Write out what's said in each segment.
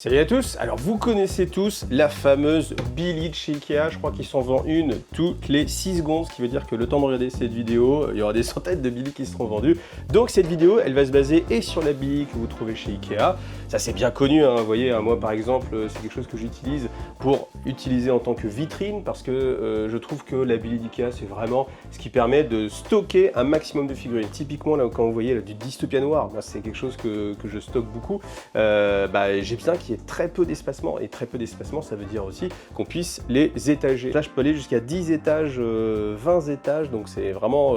Salut à tous. Alors vous connaissez tous la fameuse Billy de chez Ikea. Je crois qu'ils s'en vendent une toutes les 6 secondes, ce qui veut dire que le temps de regarder cette vidéo, il y aura des centaines de Billy qui seront vendus. Donc cette vidéo, elle va se baser et sur la Billy que vous trouvez chez Ikea. Ça c'est bien connu, hein. Vous voyez, moi par exemple, c'est quelque chose que j'utilise pour utiliser en tant que vitrine parce que je trouve que la Billy d'Ikea, c'est vraiment ce qui permet de stocker un maximum de figurines. Typiquement, là, quand vous voyez là, du Dystopia Noir, c'est quelque chose que je stocke beaucoup. J'ai besoin qu'il y ait très peu d'espacement, et très peu d'espacement, ça veut dire aussi qu'on puisse les étager. Là, je peux aller jusqu'à 10 étages, 20 étages, donc c'est vraiment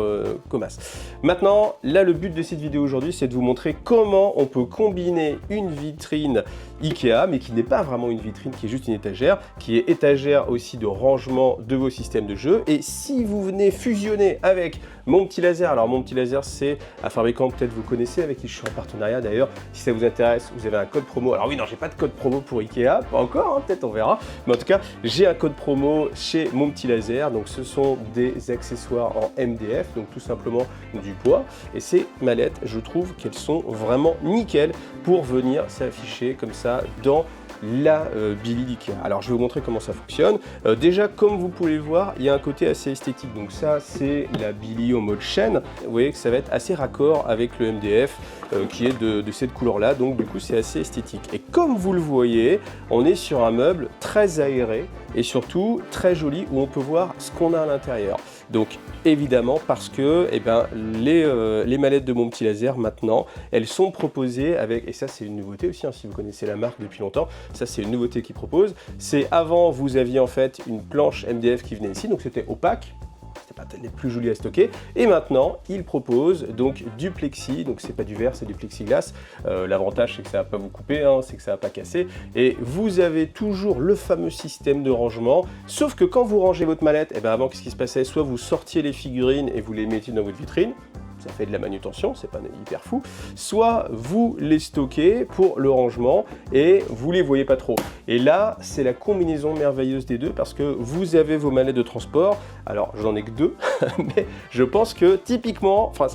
comasse. Maintenant, là, le but de cette vidéo aujourd'hui, c'est de vous montrer comment on peut combiner une vitrine Ikea, mais qui n'est pas vraiment une vitrine, qui est juste une étagère, qui est étagère aussi de rangement de vos systèmes de jeu. Et si vous venez fusionner avec Mon Petit Laser, alors Mon Petit Laser, c'est un fabricant peut-être vous connaissez, avec qui je suis en partenariat d'ailleurs. Si ça vous intéresse, vous avez un code promo. Alors oui, non, j'ai pas de code promo pour Ikea, pas encore, hein, peut-être on verra. Mais en tout cas, j'ai un code promo chez Mon Petit Laser. Donc ce sont des accessoires en MDF, donc tout simplement du bois. Et ces mallettes, je trouve qu'elles sont vraiment nickel pour venir s'afficher comme ça dans la Billy d'Ikea. Alors je vais vous montrer comment ça fonctionne. Déjà, comme vous pouvez le voir, il y a un côté assez esthétique. Donc ça, c'est la Billy au mode chaîne. Vous voyez que ça va être assez raccord avec le MDF qui est de cette couleur-là. Donc du coup, c'est assez esthétique. Et comme vous le voyez, on est sur un meuble très aéré et surtout très joli où on peut voir ce qu'on a à l'intérieur. Donc évidemment parce que les mallettes de Mon Petit Laser maintenant, elles sont proposées avec, et ça c'est une nouveauté aussi, hein, si vous connaissez la marque depuis longtemps, ça c'est une nouveauté qu'ils proposent. C'est avant vous aviez en fait une planche MDF qui venait ici, donc c'était opaque. Pas les plus jolis à stocker, et maintenant ils proposent donc du plexi, donc c'est pas du verre, c'est du plexiglas. L'avantage c'est que ça va pas vous couper, hein, c'est que ça va pas casser, et vous avez toujours le fameux système de rangement, sauf que quand vous rangez votre mallette, avant, qu'est-ce qui se passait? Soit vous sortiez les figurines et vous les mettiez dans votre vitrine, ça fait de la manutention, c'est pas hyper fou, soit vous les stockez pour le rangement et vous les voyez pas trop. Et là, c'est la combinaison merveilleuse des deux parce que vous avez vos mallettes de transport, alors j'en ai que 2, mais je pense que typiquement, enfin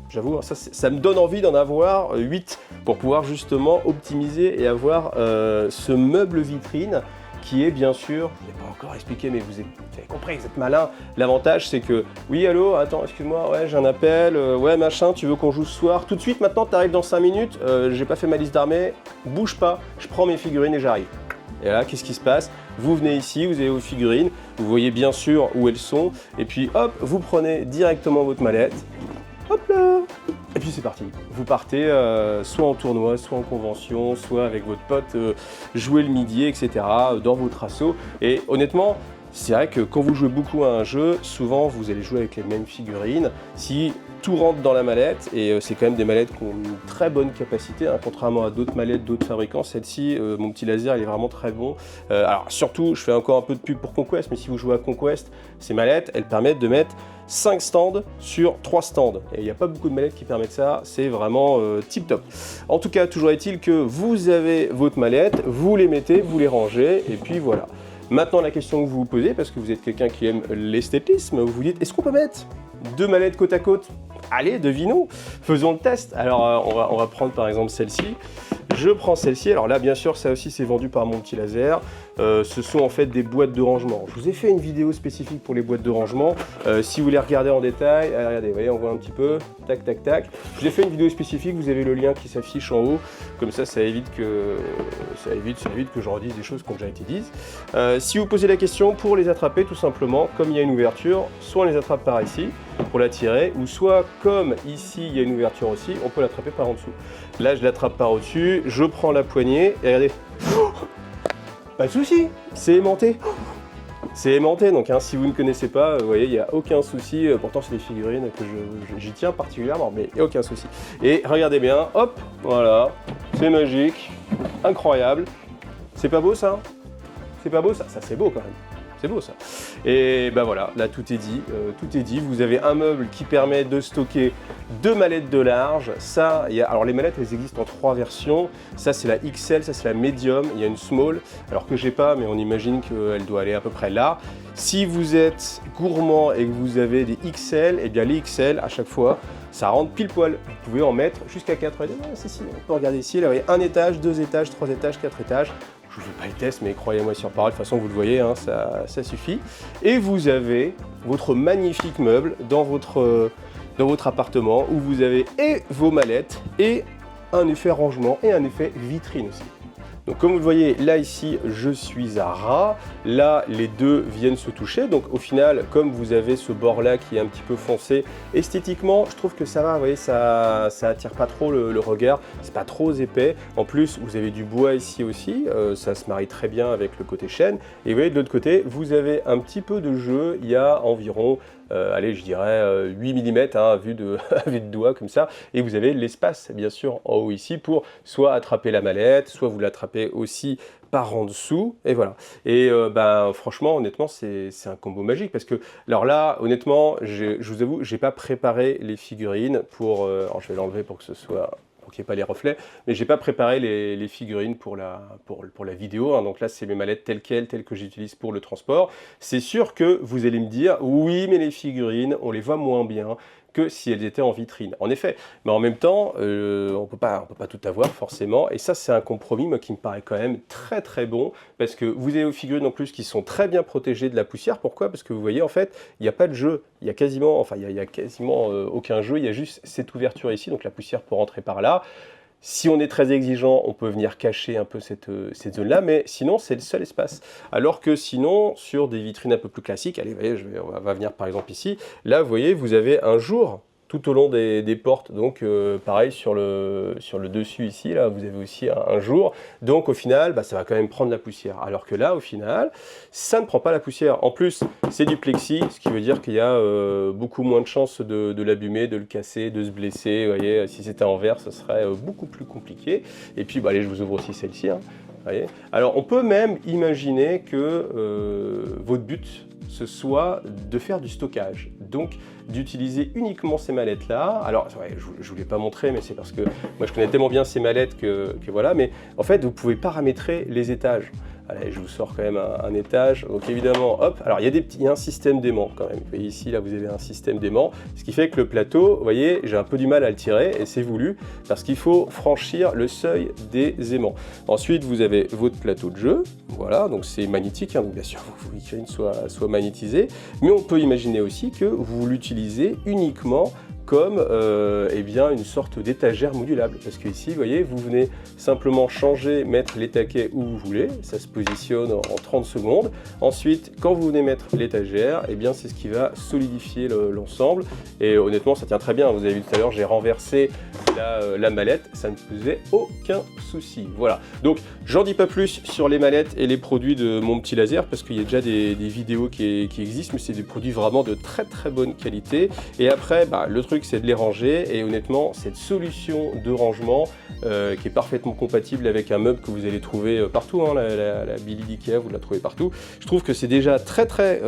j'avoue, ça me donne envie d'en avoir 8 pour pouvoir justement optimiser et avoir ce meuble vitrine qui est bien sûr, je ne l'ai pas encore expliqué, mais vous avez compris, vous êtes malin. L'avantage, c'est que, oui, allô, attends, excuse-moi, ouais, j'ai un appel, ouais, machin, tu veux qu'on joue ce soir? Tout de suite, maintenant, tu arrives dans 5 minutes, j'ai pas fait ma liste d'armée, bouge pas, je prends mes figurines et j'arrive. Et là, qu'est-ce qui se passe? Vous venez ici, vous avez vos figurines, vous voyez bien sûr où elles sont, et puis hop, vous prenez directement votre mallette, hop là! Et puis c'est parti, vous partez soit en tournoi, soit en convention, soit avec votre pote, jouer le midi, etc. dans votre assaut. Et honnêtement, c'est vrai que quand vous jouez beaucoup à un jeu, souvent vous allez jouer avec les mêmes figurines. Si tout rentre dans la mallette, et c'est quand même des mallettes qui ont une très bonne capacité, hein, contrairement à d'autres mallettes d'autres fabricants, celle-ci, Mon Petit Laser, il est vraiment très bon. Alors surtout, je fais encore un peu de pub pour Conquest, mais si vous jouez à Conquest, ces mallettes, elles permettent de mettre 5 stands sur 3 stands. Et il n'y a pas beaucoup de mallettes qui permettent ça, c'est vraiment tip top. En tout cas, toujours est-il que vous avez votre mallette, vous les mettez, vous les rangez, et puis voilà. Maintenant, la question que vous vous posez, parce que vous êtes quelqu'un qui aime l'esthétisme, vous vous dites, est-ce qu'on peut mettre 2 mallettes côte à côte? Allez, devinons, faisons le test. Alors, on va prendre par exemple celle-ci. Je prends celle-ci. Alors là, bien sûr, ça aussi, c'est vendu par Mon Petit Laser. Ce sont en fait des boîtes de rangement. Je vous ai fait une vidéo spécifique pour les boîtes de rangement. Si vous les regardez en détail, regardez, vous voyez, on voit un petit peu, tac, tac, tac. Je vous ai fait une vidéo spécifique, vous avez le lien qui s'affiche en haut. Comme ça évite que je redise des choses qui ont déjà été dites. Si vous posez la question, pour les attraper, tout simplement, comme il y a une ouverture, soit on les attrape par ici, pour la tirer, ou soit comme ici, il y a une ouverture aussi, on peut l'attraper par en dessous. Là, je l'attrape par au-dessus, je prends la poignée, et regardez, pas de souci, c'est aimanté. C'est aimanté, donc si vous ne connaissez pas, vous voyez, il n'y a aucun souci. Pourtant, c'est des figurines que j'y tiens particulièrement, mais il n'y a aucun souci. Et regardez bien, hop, voilà, c'est magique, incroyable. C'est pas beau ça? C'est pas beau ça? Ça c'est beau quand même. c'est beau ça. Et ben voilà, là tout est dit, tout est dit. Vous avez un meuble qui permet de stocker 2 mallettes de large. Ça, alors les mallettes, elles existent en 3 versions. Ça, c'est la XL, ça c'est la Medium, il y a une Small, alors que j'ai pas, mais on imagine qu'elle doit aller à peu près là. Si vous êtes gourmand et que vous avez des XL, et bien les XL, à chaque fois, ça rentre pile poil. Vous pouvez en mettre jusqu'à 4. Si, on peut regarder ici, là, vous voyez, 1 étage, 2 étages, 3 étages, 4 étages. Je ne vous fais pas le test, mais croyez-moi sur parole, de toute façon, vous le voyez, hein, ça suffit. Et vous avez votre magnifique meuble dans votre appartement où vous avez et vos mallettes et un effet rangement et un effet vitrine aussi. Donc comme vous le voyez, là ici, je suis à ras. Là, les deux viennent se toucher. Donc au final, comme vous avez ce bord-là qui est un petit peu foncé, esthétiquement, je trouve que ça va. Vous voyez, ça attire pas trop le regard. C'est pas trop épais. En plus, vous avez du bois ici aussi. Ça se marie très bien avec le côté chêne. Et vous voyez, de l'autre côté, vous avez un petit peu de jeu. Il y a environ... allez, je dirais 8 mm hein, vue de doigt comme ça. Et vous avez l'espace, bien sûr, en haut ici pour soit attraper la mallette, soit vous l'attrapez aussi par en dessous. Et voilà. Et franchement, honnêtement, c'est un combo magique parce que, alors là, honnêtement, je vous avoue, j'ai pas préparé les figurines pour... alors, je vais l'enlever pour que ce soit... pour qu'il n'y ait pas les reflets, mais j'ai pas préparé les figurines pour la vidéo, hein. Donc là c'est mes mallettes telles que j'utilise pour le transport. C'est sûr que vous allez me dire, oui mais les figurines, on les voit moins bien que si elles étaient en vitrine. En effet, mais en même temps, on peut pas tout avoir forcément, et ça c'est un compromis moi, qui me paraît quand même très très bon, parce que vous avez vos figurines en plus qui sont très bien protégées de la poussière. Pourquoi? Parce que vous voyez en fait, il n'y a pas de jeu, il y a quasiment aucun jeu, il y a juste cette ouverture ici, donc la poussière peut rentrer par là. Si on est très exigeant, on peut venir cacher un peu cette zone-là, mais sinon, c'est le seul espace. Alors que sinon, sur des vitrines un peu plus classiques, allez, vous voyez, on va venir par exemple ici, là, vous voyez, vous avez un jour tout au long des portes, donc pareil sur le dessus ici, là, vous avez aussi un jour, donc au final, ça va quand même prendre la poussière, alors que là, au final, ça ne prend pas la poussière. En plus, c'est du plexi, ce qui veut dire qu'il y a beaucoup moins de chances de l'abîmer, de le casser, de se blesser. Vous voyez, si c'était en verre, ce serait beaucoup plus compliqué. Et puis, allez, je vous ouvre aussi celle-ci. Hein, voyez. Alors, on peut même imaginer que votre but, ce soit de faire du stockage, donc d'utiliser uniquement ces mallettes-là. Alors, ouais, je ne vous l'ai pas montré, mais c'est parce que moi, je connais tellement bien ces mallettes que voilà, mais en fait, vous pouvez paramétrer les étages. Allez, je vous sors quand même un étage. Donc évidemment, hop, alors il y a un système d'aimant quand même. Vous voyez ici, là, vous avez un système d'aimant, ce qui fait que le plateau, vous voyez, j'ai un peu du mal à le tirer, et c'est voulu, parce qu'il faut franchir le seuil des aimants. Ensuite, vous avez votre plateau de jeu, voilà, donc c'est magnétique, hein, donc bien sûr, vos figurines soient magnétisées, mais on peut imaginer aussi que vous l'utilisez uniquement comme eh bien, une sorte d'étagère modulable. Parce que ici, vous voyez, vous venez simplement changer, mettre les taquets où vous voulez, ça se positionne en 30 secondes. Ensuite, quand vous venez mettre l'étagère, eh bien, c'est ce qui va solidifier l'ensemble. Et honnêtement, ça tient très bien. Vous avez vu tout à l'heure, j'ai renversé la mallette, ça ne faisait aucun souci. Voilà. Donc, j'en dis pas plus sur les mallettes et les produits de Mon Petit Laser, parce qu'il y a déjà des vidéos qui existent, mais c'est des produits vraiment de très très bonne qualité. Et après, le truc, c'est de les ranger, et honnêtement, cette solution de rangement qui est parfaitement compatible avec un meuble que vous allez trouver partout, hein, la Billy d'Ikea, vous la trouvez partout. Je trouve que c'est déjà très très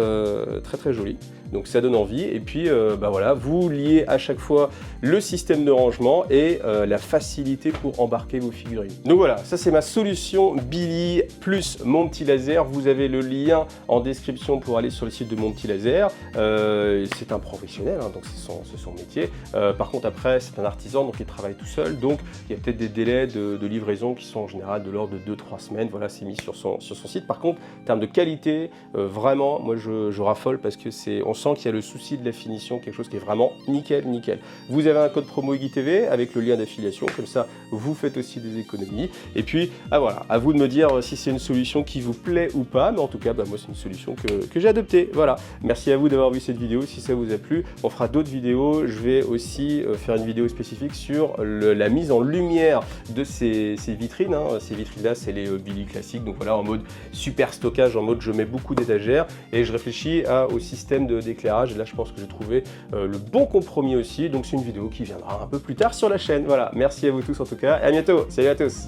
joli. Donc ça donne envie, et puis voilà, vous liez à chaque fois le système de rangement et la facilité pour embarquer vos figurines. Donc voilà, ça c'est ma solution Billy plus Mon Petit Laser. Vous avez le lien en description pour aller sur le site de Mon Petit Laser. C'est un professionnel, hein, donc c'est son métier. Par contre après, c'est un artisan, donc il travaille tout seul, donc il y a peut-être des délais de livraison qui sont en général de l'ordre de 2-3 semaines. Voilà, c'est mis sur son site. Par contre, en termes de qualité, vraiment, moi je raffole, parce que on sent qu'il y a le souci de la finition, quelque chose qui est vraiment nickel. Vous avez un code promo EGUITV avec le lien d'affiliation, comme ça vous faites aussi des économies. Et puis voilà, à vous de me dire si c'est une solution qui vous plaît ou pas, mais en tout cas moi c'est une solution que j'ai adoptée. Voilà, merci à vous d'avoir vu cette vidéo. Si ça vous a plu, on fera d'autres vidéos. Je vais aussi faire une vidéo spécifique sur la mise en lumière de ces vitrines, hein. Ces vitrines là, c'est les Billy classiques, donc voilà, en mode super stockage, en mode je mets beaucoup d'étagères, et je réfléchis au système d'éclairage, et là je pense que j'ai trouvé le bon compromis aussi. Donc c'est une vidéo qui viendra un peu plus tard sur la chaîne. Voilà, merci à vous tous en tout cas, et à bientôt, salut à tous.